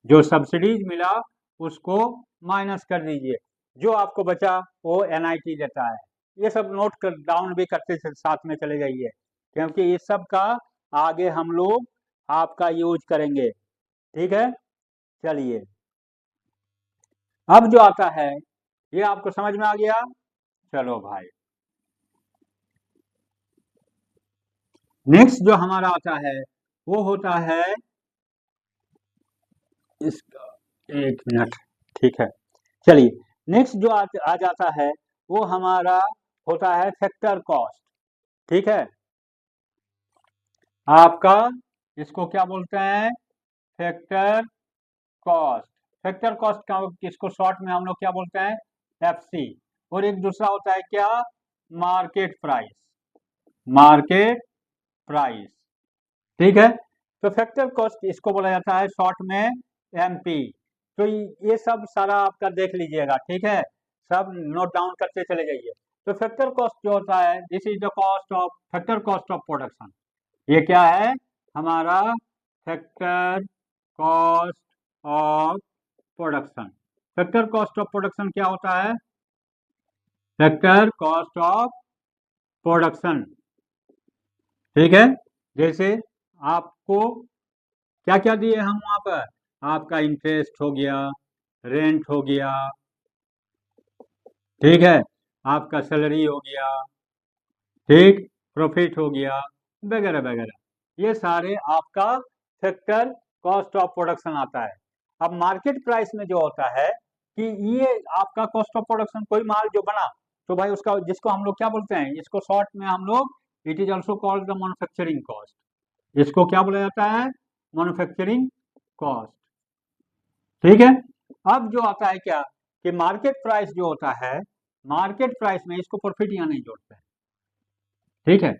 जो सब्सिडीज मिला उसको माइनस कर दीजिए, जो आपको बचा वो NIT देता है। ये सब नोट कर डाउन भी करते साथ में चले जाइए, क्योंकि इस सब का आगे हम लोग आपका यूज करेंगे। ठीक है, चलिए अब जो आता है ये आपको समझ में आ गया। चलो भाई, नेक्स्ट जो हमारा आता है वो होता है इसका, एक मिनट, ठीक है, चलिए नेक्स्ट जो आ जाता है वो हमारा होता है फैक्टर कॉस्ट। ठीक है, आपका इसको क्या बोलते हैं, फैक्टर कॉस्ट। फैक्टर कॉस्ट का इसको शॉर्ट में हम लोग क्या बोलते हैं, FC। और एक दूसरा होता है क्या, मार्केट प्राइस, मार्केट प्राइस। ठीक है, तो फैक्टर कॉस्ट इसको बोला जाता है शॉर्ट में MP। तो ये सब सारा आपका देख लीजिएगा। ठीक है, सब नोट डाउन करते चले जाइए। तो फैक्टर कॉस्ट जो होता है, this is the cost of, factor cost of production, ये क्या है हमारा, factor cost of production. Factor cost of production क्या होता है, फैक्टर कॉस्ट ऑफ प्रोडक्शन। ठीक है, जैसे आपको क्या क्या दिए हम वहां पर, आपका इंटरेस्ट हो गया, रेंट हो गया, ठीक है, आपका सैलरी हो गया, ठीक, प्रॉफिट हो गया, वगैरह वगैरह, ये सारे आपका फैक्टर कॉस्ट ऑफ प्रोडक्शन आता है। अब मार्केट प्राइस में जो होता है कि ये आपका कॉस्ट ऑफ प्रोडक्शन, कोई माल जो बना तो भाई उसका, जिसको हम लोग क्या बोलते हैं, इसको शॉर्ट में हम लोग, it is also called the manufacturing cost, इसको क्या बोला जाता है, मैन्युफैक्चरिंग कॉस्ट। ठीक है, अब जो आता है क्या, कि मार्केट प्राइस जो होता है, मार्केट प्राइस में इसको प्रॉफिट यहाँ नहीं जोड़ते हैं। ठीक है,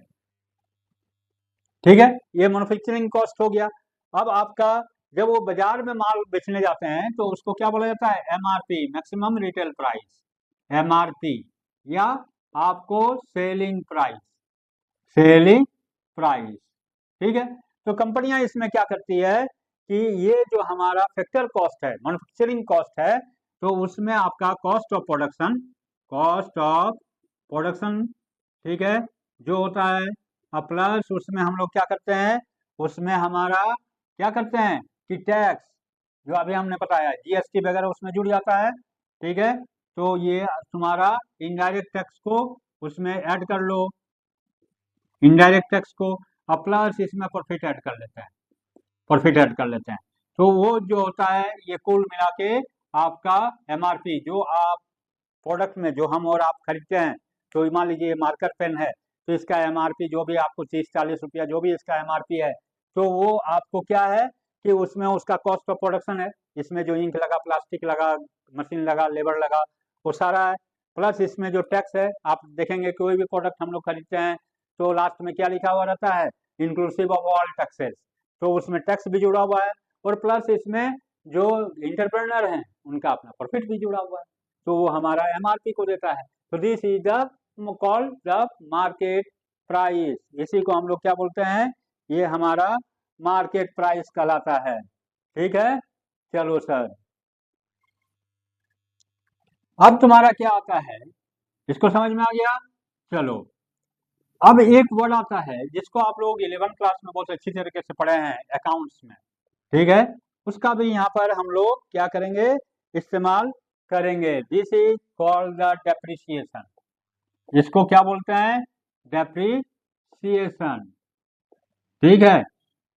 ठीक है, ये मैन्युफैक्चरिंग कॉस्ट हो गया। अब आपका जब वो बाजार में माल बेचने जाते हैं तो उसको क्या बोला जाता है, MRP, maximum retail price, MRP, या आपको सेलिंग प्राइस, सेलिंग प्राइस। ठीक है, तो कंपनियां इसमें क्या करती है कि ये जो हमारा फैक्टर कॉस्ट है, मैन्युफैक्चरिंग कॉस्ट है, तो उसमें आपका cost of production, cost of production, ठीक है, जो होता है, प्लस उसमें हम लोग क्या करते हैं, उसमें हमारा क्या करते हैं कि टैक्स, जो अभी हमने बताया GST वगैरह उसमें जुड़ जाता है। ठीक है, तो ये तुम्हारा इनडायरेक्ट टैक्स को उसमें ऐड कर लो, इनडायरेक्ट टैक्स को, प्लस इसमें प्रॉफिट ऐड कर लेते हैं, प्रॉफिट ऐड कर लेते हैं। तो वो जो होता है ये कुल मिला के आपका MRP, जो आप प्रोडक्ट में जो हम और आप खरीदते हैं, तो मान लीजिए मार्कर पेन है, तो इसका MRP जो भी आपको 30-40 रुपया जो भी इसका MRP है, तो वो आपको क्या है कि उसमें उसका कॉस्ट ऑफ प्रोडक्शन है, इसमें जो इंक लगा, प्लास्टिक लगा, मशीन लगा, लेबर लगा, वो सारा है, प्लस इसमें जो टैक्स है, आप देखेंगे कोई भी प्रोडक्ट हम लोग खरीदते हैं तो लास्ट में क्या लिखा हुआ रहता है, इंक्लूसिव ऑफ ऑल टैक्सेस, तो उसमें टैक्स भी जुड़ा हुआ है, और प्लस इसमें जो इंटरप्रेनर हैं उनका अपना प्रॉफिट भी जुड़ा हुआ है, तो वो हमारा MRP को देता है। तो this is the called the market price, इसी को हम लोग क्या बोलते हैं, ये हमारा मार्केट प्राइस कहलाता है। ठीक है, चलो सर, अब तुम्हारा क्या आता है, इसको समझ में आ गया। चलो, अब एक वर्ड आता है जिसको आप लोग 11th क्लास में बहुत अच्छी तरीके से पढ़े हैं, अकाउंट्स में। ठीक है, उसका भी यहाँ पर हम लोग क्या करेंगे, इस्तेमाल करेंगे। This is called the depreciation, इसको क्या बोलते हैं, डेप्रिसिएशन। ठीक है,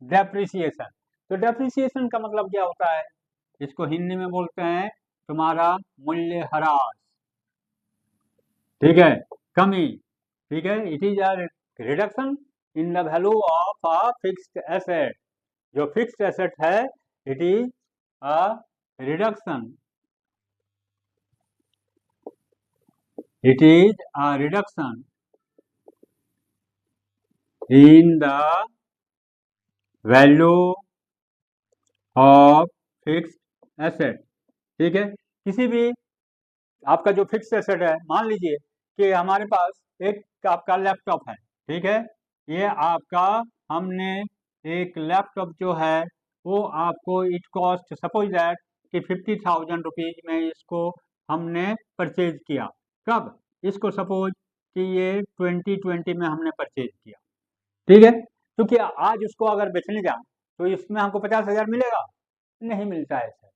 डेप्रिसिएशन, तो डेप्रिसिएशन का मतलब क्या होता है, इसको हिंदी में बोलते हैं तुम्हारा मूल्यह्रास। ठीक है, कमी। ठीक है, it is a reduction in the value of a fixed asset, जो फिक्स्ड एसेट है, it is a reduction it is a reduction in the value of fixed asset. ठीक है, किसी भी आपका जो फिक्स्ड एसेट है, मान लीजिए कि हमारे पास एक आपका लैपटॉप है, ठीक है, ये आपका हमने एक लैपटॉप जो है वो आपको इट कॉस्ट सपोज दैट कि 50,000 रुपीज में इसको हमने परचेज किया। कब? इसको सपोज कि ये 2020 में हमने परचेज किया, ठीक है। तो क्या आज उसको अगर बेचने जाए तो इसमें हमको 50,000 मिलेगा? नहीं मिलता है सर,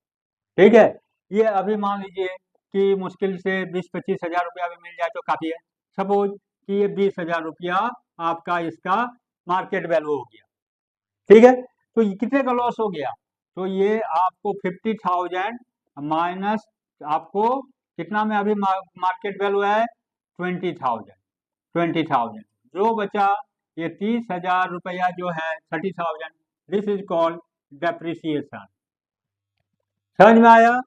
ठीक है। ये अभी मान लीजिए कि मुश्किल से 20-25 हजार रुपया भी मिल जाए तो काफ़ी है। सपोज कि ये 20,000 रुपया आपका इसका मार्केट वैल्यू हो गया, ठीक है। तो ये कितने का लॉस हो गया? तो ये आपको 50,000 माइनस आपको कितना में अभी मार्केट वैल्यू है 20,000 जो बचा ये 30,000 रुपया जो है 30,000, दिस इज कॉल्ड डेप्रिसिएशन। समझ में आया?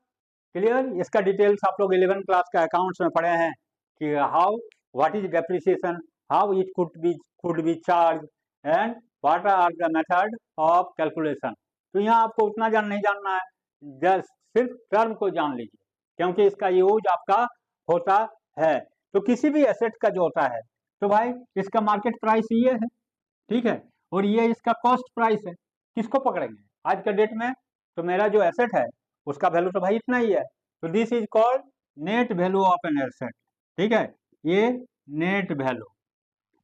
क्लियर? इसका डिटेल्स आप लोग 11 क्लास का अकाउंट्स में पढ़े हैं कि how what is depreciation, how it could be charge and what are the method of calculation. तो यहाँ आपको उतना नहीं जानना है, जस्ट सिर्फ टर्म को जान लीजिए, क्योंकि इसका यूज आपका होता है। तो किसी भी एसेट का जो होता है तो भाई इसका मार्केट प्राइस ये है, ठीक है, और ये इसका कॉस्ट प्राइस है। किसको पकड़ेंगे आज का डेट में? तो मेरा जो एसेट है उसका वैल्यू तो भाई इतना ही है, तो this is called net value of an asset. ठीक है, ये नेट वैल्यू,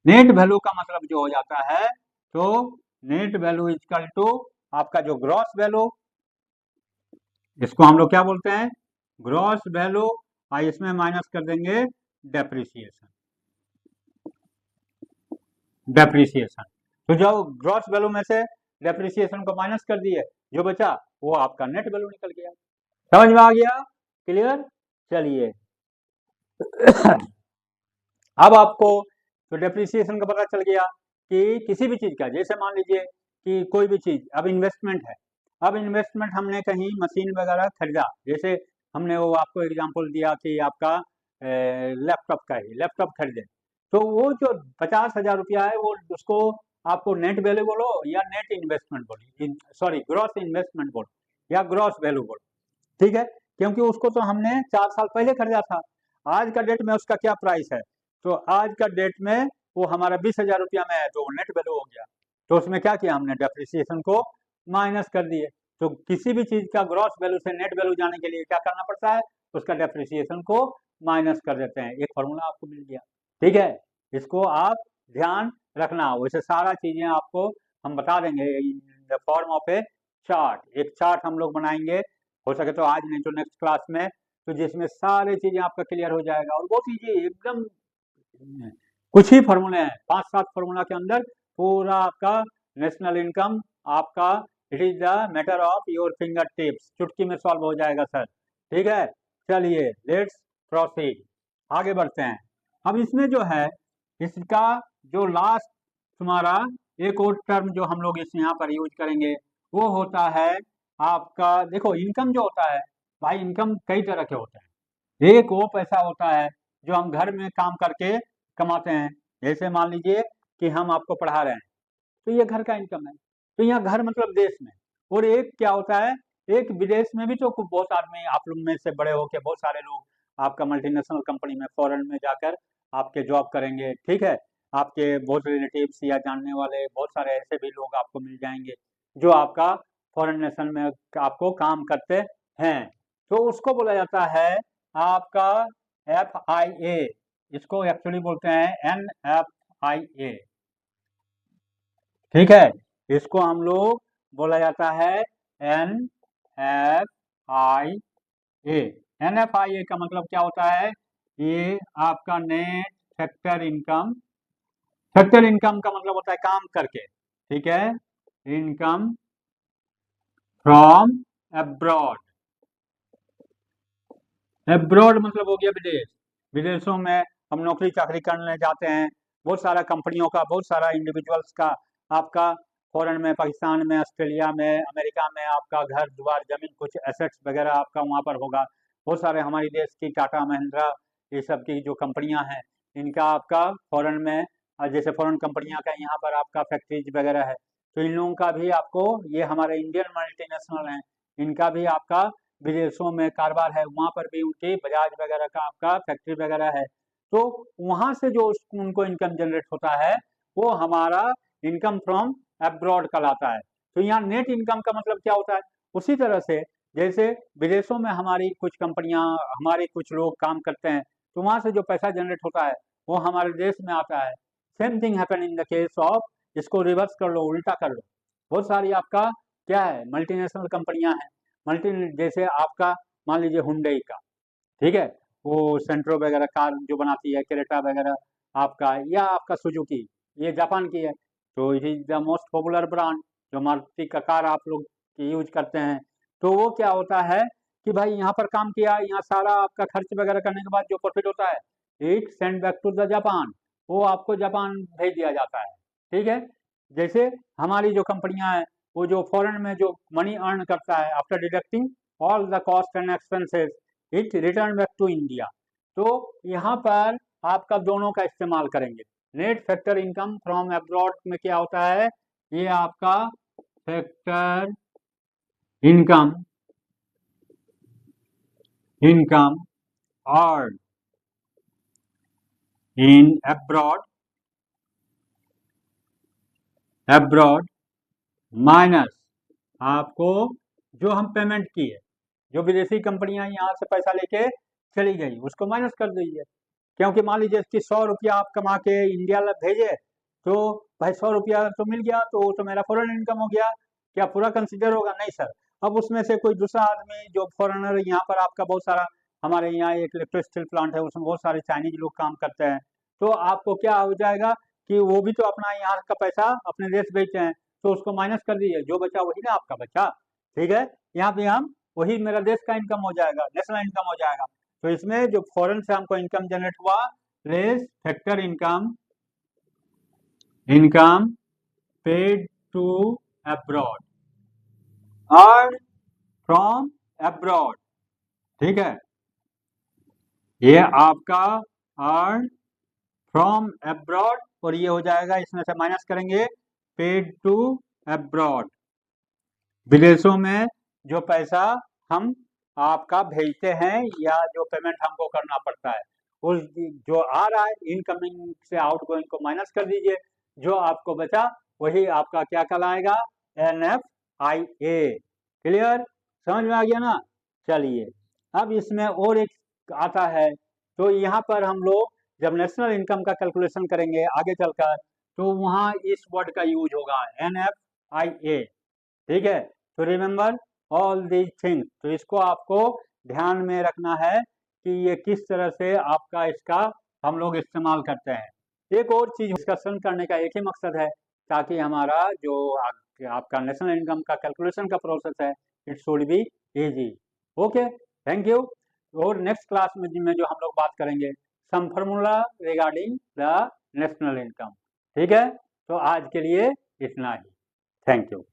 नेट वैल्यू का मतलब जो हो जाता है तो नेट वैल्यू इक्वल टू आपका जो ग्रॉस वैल्यू, इसको हम लोग क्या बोलते हैं? ग्रॉस वैल्यू, और इसमें माइनस कर देंगे डेप्रिसिएशन। डेप्रिसिएशन तो जो ग्रॉस वैल्यू में से डेप्रिसिएशन को माइनस कर दिए, जो बचा वो आपका नेट वैल्यू निकल गया। समझ में आ गया? क्लियर? चलिए अब आपको तो डेप्रिसिएशन का पता चल गया कि किसी भी चीज का, जैसे मान लीजिए कि कोई भी चीज, अब इन्वेस्टमेंट है, अब इन्वेस्टमेंट हमने कहीं मशीन वगैरह खरीदा, जैसे हमने वो आपको एग्जांपल दिया कि आपका लैपटॉप का ही लैपटॉप खरीदे, तो वो जो 50,000 रुपया है वो उसको आपको नेट वैल्यू बोलो या नेट इन्वेस्टमेंट बोलो, सॉरी ग्रॉस इन्वेस्टमेंट बोलो या ग्रॉस वैल्यू बोलो, ठीक है, क्योंकि उसको तो हमने 4 साल पहले खरीदा था। आज का डेट में उसका क्या प्राइस है? तो आज का डेट में वो हमारा 20,000 रुपया में है, तो वो नेट वैल्यू हो गया। तो उसमें क्या किया हमने? डेप्रिसिएशन को माइनस कर दिए। तो किसी भी चीज का ग्रॉस वैल्यू से नेट वैल्यू जाने के लिए क्या करना पड़ता है? उसका डेप्रिसिएशन को माइनस कर देते हैं। एक फॉर्मूला आपको मिल गया, ठीक है, इसको आप ध्यान रखना। वैसे सारा चीजें आपको हम बता देंगे इन the form of A chart. एक चार्ट हम लोग बनाएंगे, हो सके तो आज नहीं तो नेक्स्ट क्लास में, तो जिसमें सारी चीजें आपका क्लियर हो जाएगा। और बहुत ईजी, एकदम कुछ ही फॉर्मूले हैं, 5-7 फॉर्मूला के अंदर पूरा आपका नेशनल इनकम आपका, it is the matter of your finger tips, चुटकी में सॉल्व हो जाएगा सर। ठीक है, चलिए लेट्स प्रोसीड, आगे बढ़ते हैं। अब इसमें जो है इसका जो लास्ट तुम्हारा एक और टर्म जो हम लोग इस यहाँ पर यूज करेंगे वो होता है आपका, देखो इनकम जो होता है भाई, इनकम कई तरह के होते हैं। एक वो पैसा होता है जो हम घर में काम करके कमाते हैं, जैसे मान लीजिए कि हम आपको पढ़ा रहे हैं तो ये घर का इनकम है, तो यहाँ घर मतलब देश में। और एक क्या होता है, एक विदेश में भी तो बहुत आदमी आप लोग में से बड़े होके बहुत सारे लोग आपका मल्टीनेशनल कंपनी में फॉरेन में जाकर आपके जॉब करेंगे, ठीक है, आपके बहुत रिलेटिव्स या जानने वाले बहुत सारे ऐसे भी लोग आपको मिल जाएंगे जो आपका फॉरेन नेशन में आपको काम करते हैं, तो उसको बोला जाता है आपका FIA, इसको एक्चुअली बोलते हैं NFIA, ठीक है, इसको हम लोग बोला जाता है NFIA। NFIA का मतलब क्या होता है? ये आपका net factor income, factor income का मतलब होता है काम करके, ठीक है, इनकम फ्रॉम अब्रॉड, अब्रॉड मतलब हो गया विदेश, विदेशों में हम नौकरी चाकरी करने जाते हैं, बहुत सारा कंपनियों का, बहुत सारा इंडिविजुअल्स का आपका फॉरेन में, पाकिस्तान में, ऑस्ट्रेलिया में, अमेरिका में आपका घर द्वार जमीन कुछ एसेट्स वगैरह आपका वहाँ पर होगा। बहुत सारे हमारे देश की टाटा महिंद्रा ये सब की जो कंपनियां हैं इनका आपका फॉरेन में, जैसे फॉरेन कंपनियां का यहाँ पर आपका फैक्ट्रीज वगैरह है, तो इन लोगों का भी आपको, ये हमारे इंडियन मल्टीनेशनल हैं, इनका भी आपका विदेशों में कारोबार है, वहाँ पर भी उनकी बजाज वगैरह का आपका फैक्ट्री वगैरह है, तो वहाँ से जो उनको इनकम जनरेट होता है वो हमारा इनकम फ्रॉम एब्रॉड कहलाता है। तो यहाँ नेट इनकम का मतलब क्या होता है, उसी तरह से जैसे विदेशों में हमारी कुछ कंपनियां, हमारे कुछ लोग काम करते हैं, तो वहाँ से जो पैसा जनरेट होता है वो हमारे देश में आता है। Same thing happen in the case of, इसको रिवर्स कर लो, उल्टा कर लो, बहुत सारी आपका क्या है मल्टीनेशनल कंपनियां हैं, मल्टी जैसे आपका मान लीजिए हुंडई का, ठीक है, वो सेंट्रो वगैरह कार जो बनाती है, क्रेटा वगैरह आपका, या आपका सुजुकी, ये जापान की है, तो it is the most popular brand, जो मारुति का कार आप लोग यूज करते हैं। तो वो क्या होता है कि भाई यहाँ पर काम किया, यहाँ सारा आपका खर्च वगैरह करने के बाद जो प्रॉफिट होता है it send back to the Japan, वो आपको जापान भेज दिया जाता है, ठीक है। जैसे हमारी जो कंपनियां हैं वो जो फॉरेन में जो मनी अर्न करता है after deducting all the cost and expenses it return back to India, तो यहाँ पर आपका दोनों का इस्तेमाल करेंगे। Net factor income from abroad में क्या होता है, ये आपका factor income earn in abroad minus आपको जो हम पेमेंट की है, जो विदेशी कंपनियां यहाँ से पैसा लेके चली गई उसको माइनस कर दीजिए, क्योंकि मान लीजिए कि 100 रुपया आप कमा के इंडिया भेजे, तो भाई 100 रुपया तो मिल गया, तो वो तो मेरा फॉरेन इनकम हो गया, क्या पूरा कंसिडर होगा, नहीं सर। अब उसमें से कोई दूसरा आदमी जो फॉरेनर, यहाँ पर आपका बहुत सारा, हमारे यहाँ एक इलेक्ट्रिक स्टील प्लांट है, उसमें बहुत सारे चाइनीज लोग काम करते हैं, तो आपको क्या हो जाएगा कि वो भी तो अपना यहाँ का पैसा अपने देश भेजते हैं, तो उसको माइनस कर दीजिए, जो बचा वही ना आपका बचा, ठीक है। यहाँ पे हम वही मेरा देश का इनकम हो जाएगा, नेशनल इनकम हो जाएगा। तो इसमें जो फॉरेन से हमको इनकम जनरेट हुआ, less factor income paid to abroad, earn from abroad, ठीक है, ये आपका अर्न फ्रॉम अब्रॉड, और ये हो जाएगा, इसमें से माइनस करेंगे पेड टू अब्रॉड, विदेशों में जो पैसा हम आपका भेजते हैं या जो पेमेंट हमको करना पड़ता है, उस जो आ रहा है इनकमिंग से आउटगोइंग को माइनस कर दीजिए, जो आपको बचा वही आपका क्या कहलाएगा, NFIA। क्लियर, समझ में आ गया ना। चलिए अब इसमें और एक आता है, तो यहाँ पर हम लोग जब नेशनल इनकम का कैलकुलेशन करेंगे आगे चलकर, तो वहाँ इस वर्ड का यूज होगा NFIA, ठीक है। तो रिमेंबर ऑल दीज थिंग्स, तो इसको आपको ध्यान में रखना है कि ये किस तरह से आपका इसका हम लोग इस्तेमाल करते हैं। एक और चीज डिस्कशन करने का एक ही मकसद है, ताकि हमारा जो आपका नेशनल इनकम का कैलकुलेशन का प्रोसेस है it should be easy. Okay, thank you. और नेक्स्ट क्लास में जो हम लोग बात करेंगे सम formula regarding the national income, ठीक है। तो आज के लिए इतना ही, थैंक यू।